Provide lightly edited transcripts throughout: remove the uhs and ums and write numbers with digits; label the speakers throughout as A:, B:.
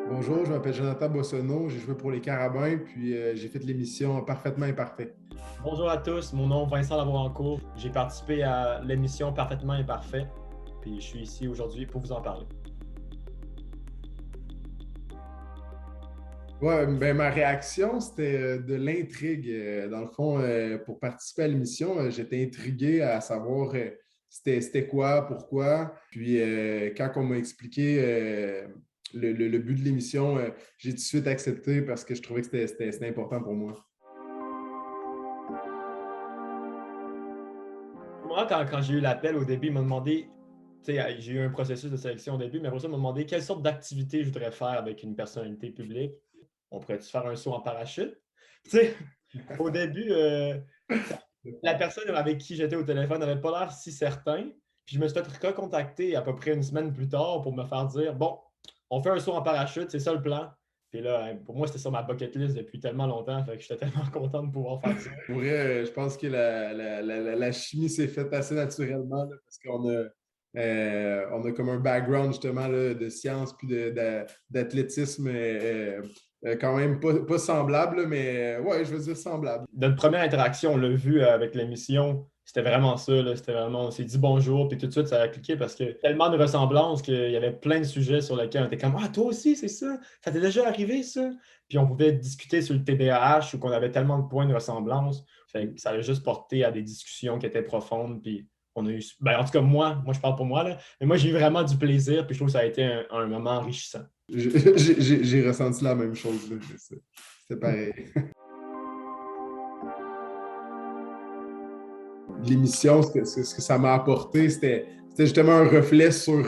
A: Bonjour, je m'appelle Jonathan Bossonneau, j'ai joué pour les Carabins, puis j'ai fait l'émission Parfaitement Imparfait.
B: Bonjour à tous, mon nom est Vincent Lavoie-Rancourt. J'ai participé à l'émission Parfaitement Imparfait, puis je suis ici aujourd'hui pour vous en parler.
A: Ouais, ben, ma réaction, c'était de l'intrigue. Dans le fond, pour participer à l'émission, j'étais intrigué à savoir c'était quoi, pourquoi. Puis quand on m'a expliqué le but de l'émission, j'ai tout de suite accepté parce que je trouvais que c'était important pour moi.
B: Moi, quand j'ai eu l'appel au début, ils m'ont demandé, tu sais, j'ai eu un processus de sélection au début, mais après ça, ils m'ont demandé quelle sorte d'activité je voudrais faire avec une personnalité publique. On pourrait-tu faire un saut en parachute? Tu sais, au début, la personne avec qui j'étais au téléphone n'avait pas l'air si certain. Puis je me suis fait recontacter à peu près une semaine plus tard pour me faire dire bon, on fait un saut en parachute, c'est ça le plan. Puis là, pour moi, c'était sur ma bucket list depuis tellement longtemps. Fait que j'étais tellement content de pouvoir faire ça.
A: Pour vrai, je pense que la chimie s'est faite assez naturellement là, parce on a comme un background justement là, de sciences puis d'athlétisme quand même pas semblable, mais ouais, je veux dire semblable.
B: Notre première interaction, on l'a vu avec l'émission, c'était vraiment ça. Là. C'était vraiment, on s'est dit bonjour, puis tout de suite, ça a cliqué parce que tellement de ressemblances qu'il y avait plein de sujets sur lesquels on était comme ah, toi aussi, c'est ça? Ça t'est déjà arrivé, ça? Puis on pouvait discuter sur le TDAH ou qu'on avait tellement de points de ressemblance. Fait que ça a juste porté à des discussions qui étaient profondes. Puis on a eu. Ben, en tout cas, moi, je parle pour moi, là, mais moi, j'ai eu vraiment du plaisir, puis je trouve que ça a été un moment enrichissant.
A: J'ai ressenti la même chose. C'était pareil. L'émission, ce que ça m'a apporté, c'était justement un reflet sur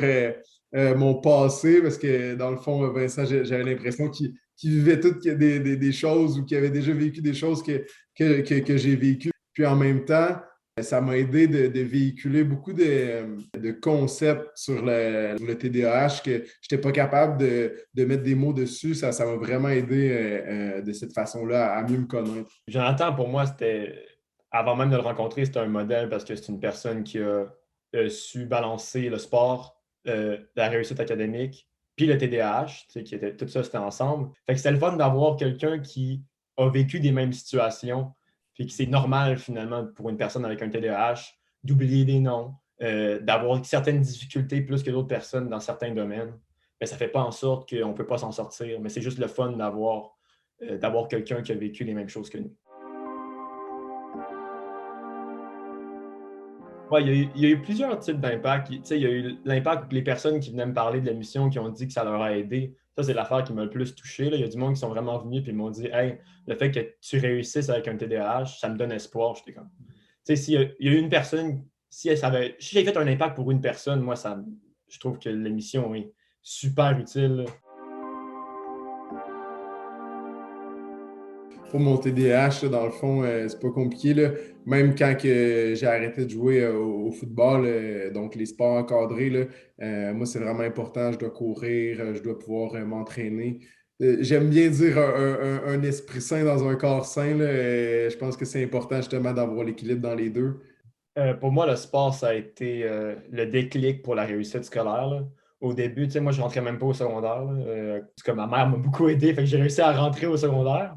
A: mon passé, parce que dans le fond, Vincent, j'avais l'impression qu'il vivait toutes des choses ou qu'il avait déjà vécu des choses que j'ai vécues. Puis en même temps, ça m'a aidé de véhiculer beaucoup de concepts sur le TDAH que je n'étais pas capable de mettre des mots dessus. Ça m'a vraiment aidé de cette façon-là à mieux me connaître.
B: Jonathan, pour moi, avant même de le rencontrer, c'était un modèle parce que c'est une personne qui a su balancer le sport, la réussite académique, puis le TDAH, tu sais, tout ça, c'était ensemble. Fait que c'était le fun d'avoir quelqu'un qui a vécu des mêmes situations, puis que c'est normal finalement pour une personne avec un TDAH d'oublier des noms, d'avoir certaines difficultés plus que d'autres personnes dans certains domaines. Mais ça ne fait pas en sorte qu'on ne peut pas s'en sortir. Mais c'est juste le fun d'avoir quelqu'un qui a vécu les mêmes choses que nous. Ouais, il y a eu plusieurs types d'impacts. Il y a eu l'impact que les personnes qui venaient me parler de l'émission qui ont dit que ça leur a aidé. Ça, c'est l'affaire qui m'a le plus touché. Là. Il y a du monde qui sont vraiment venus et ils m'ont dit hey, le fait que tu réussisses avec un TDAH, ça me donne espoir. J'étais comme. Il y a eu une personne, si j'ai fait un impact pour une personne, moi, je trouve que l'émission est super utile.
A: Pour mon TDAH, là, dans le fond, c'est pas compliqué. Là. Même quand j'ai arrêté de jouer au football, donc les sports encadrés, là, moi, c'est vraiment important. Je dois courir, je dois pouvoir m'entraîner. J'aime bien dire un esprit sain dans un corps sain. Là, je pense que c'est important justement d'avoir l'équilibre dans les deux.
B: Pour moi, le sport, ça a été le déclic pour la réussite scolaire. Là. Au début, tu sais, moi, je ne rentrais même pas au secondaire. En tout cas, ma mère m'a beaucoup aidé, fait que j'ai réussi à rentrer au secondaire.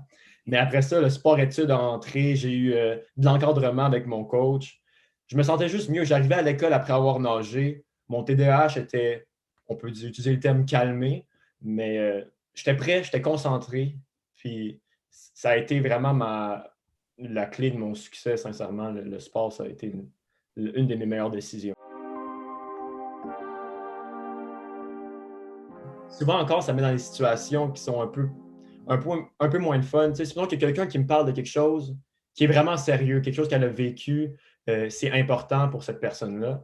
B: Mais après ça, le sport-études a entré, j'ai eu de l'encadrement avec mon coach. Je me sentais juste mieux. J'arrivais à l'école après avoir nagé. Mon TDAH était, on peut utiliser le terme calmé, mais j'étais prêt, j'étais concentré. Puis ça a été vraiment la clé de mon succès, sincèrement. Le sport, ça a été une de mes meilleures décisions. Souvent encore, ça met dans des situations qui sont un peu moins de fun. Tu sais, sinon qu'il y a quelqu'un qui me parle de quelque chose qui est vraiment sérieux, quelque chose qu'elle a vécu, c'est important pour cette personne-là.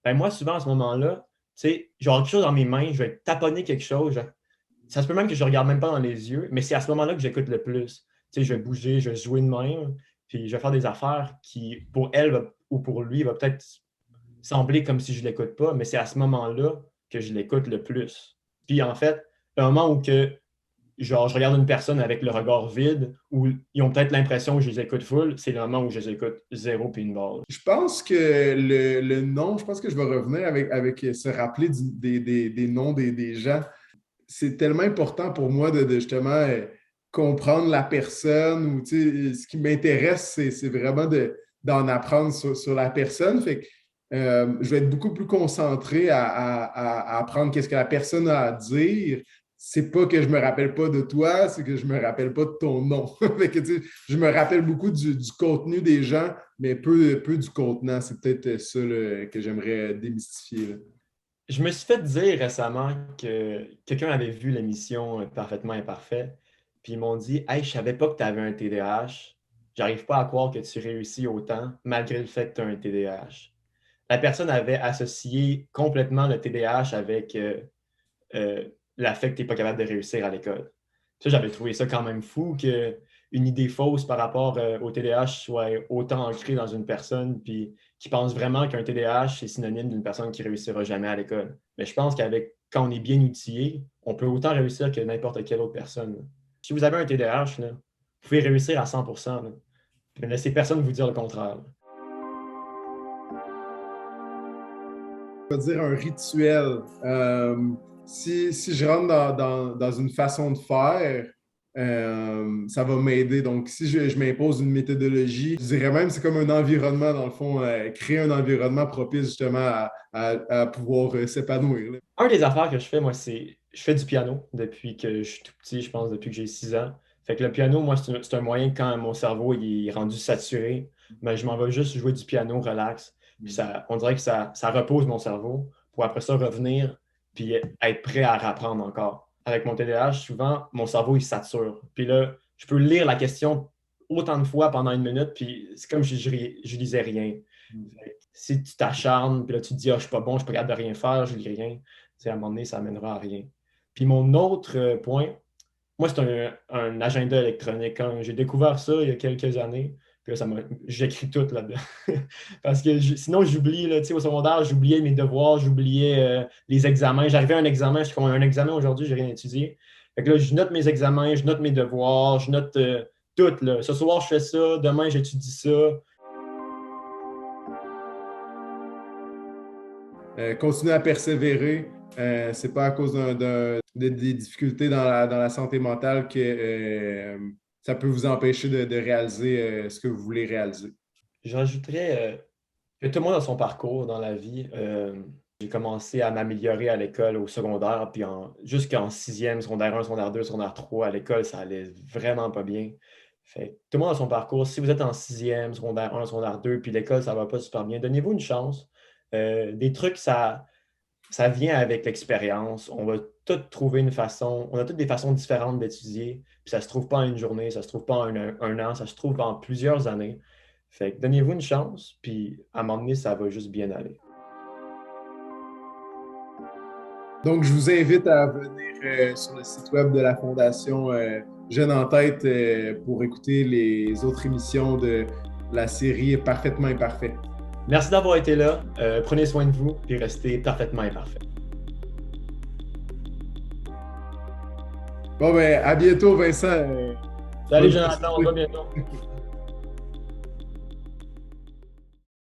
B: Ben moi, souvent, à ce moment-là, tu sais, j'aurai quelque chose dans mes mains, je vais taponner quelque chose. Ça se peut même que je ne regarde même pas dans les yeux, mais c'est à ce moment-là que j'écoute le plus. Tu sais, je vais bouger, je vais jouer de même, puis je vais faire des affaires qui, pour elle ou pour lui, va peut-être sembler comme si je ne l'écoute pas, mais c'est à ce moment-là que je l'écoute le plus. Puis en fait, le moment où que genre, je regarde une personne avec le regard vide ou ils ont peut-être l'impression que je les écoute full, c'est le moment où je les écoute zéro puis une barre.
A: Je pense que le nom, je pense que je vais revenir avec se rappeler des noms des gens. C'est tellement important pour moi de justement comprendre la personne ou ce qui m'intéresse, c'est vraiment d'en apprendre sur la personne. Fait que je vais être beaucoup plus concentré à apprendre qu'est-ce que la personne a à dire. C'est pas que je me rappelle pas de toi, c'est que je me rappelle pas de ton nom. Fait que, je me rappelle beaucoup du contenu des gens, mais peu du contenant. C'est peut-être ça là, que j'aimerais démystifier, là.
B: Je me suis fait dire récemment que quelqu'un avait vu l'émission Parfaitement Imparfait, puis ils m'ont dit Hey, je savais pas que tu avais un TDAH. J'arrive pas à croire que tu réussis autant malgré le fait que tu as un TDAH. La personne avait associé complètement le TDAH avec euh, l'affect que tu n'es pas capable de réussir à l'école. Ça, j'avais trouvé ça quand même fou qu'une idée fausse par rapport au TDAH soit autant ancrée dans une personne, puis qui pense vraiment qu'un TDAH, c'est synonyme d'une personne qui ne réussira jamais à l'école. Mais je pense qu'avec quand on est bien outillé, on peut autant réussir que n'importe quelle autre personne. Si vous avez un TDAH, là, vous pouvez réussir à 100%. Là. Ne laissez personne vous dire le contraire. Là.
A: Je vais dire un rituel. Si je rentre dans une façon de faire, ça va m'aider. Donc, si je m'impose une méthodologie, je dirais même que c'est comme un environnement, dans le fond, créer un environnement propice justement à pouvoir s'épanouir, là.
B: Un des affaires que je fais, moi, c'est je fais du piano depuis que je suis tout petit, je pense depuis que j'ai 6 ans. Fait que le piano, moi, c'est un moyen quand mon cerveau il est rendu saturé, ben, je m'en vais juste jouer du piano, relax. Puis ça, on dirait que ça repose mon cerveau pour après ça revenir puis être prêt à rapprendre encore. Avec mon TDAH, souvent, mon cerveau il sature. Puis là, je peux lire la question autant de fois pendant une minute, puis c'est comme si je lisais rien. Fait que si tu t'acharnes, puis là tu te dis, ah, je suis pas bon, je suis pas capable de rien faire, je lis rien, à un moment donné, ça mènera à rien. Puis mon autre point, moi, c'est un agenda électronique. Quand j'ai découvert ça il y a quelques années, puis là, j'écris tout là-dedans. Parce que sinon, j'oublie, là, au secondaire, j'oubliais mes devoirs, j'oubliais les examens. J'arrivais à un examen, je suis comme un examen aujourd'hui, j'ai rien étudié. Fait que là, je note mes examens, je note mes devoirs, je note tout. Là. Ce soir, je fais ça, demain, j'étudie ça.
A: Continuer à persévérer. C'est pas à cause des difficultés dans la santé mentale que ça peut vous empêcher de réaliser ce que vous voulez réaliser.
B: Je rajouterais que tout le monde a son parcours dans la vie. J'ai commencé à m'améliorer à l'école au secondaire, puis jusqu'en sixième, secondaire 1, secondaire 2, secondaire 3, à l'école, ça allait vraiment pas bien. Fait, tout le monde a son parcours. Si vous êtes en sixième, secondaire 1, secondaire 2, puis l'école, ça va pas super bien, donnez-vous une chance. Des trucs, ça vient avec l'expérience. On va tous trouver une façon, on a toutes des façons différentes d'étudier, puis ça se trouve pas en une journée, ça se trouve pas en un an, ça se trouve en plusieurs années. Fait que donnez-vous une chance, puis à un moment donné, ça va juste bien aller.
A: Donc, je vous invite à venir sur le site web de la Fondation Jeunes en Tête pour écouter les autres émissions de la série Parfaitement Imparfait.
B: Merci d'avoir été là. Prenez soin de vous et restez parfaitement imparfait.
A: Bon, ben, à bientôt, Vincent.
B: Salut Jonathan, on se voit bientôt.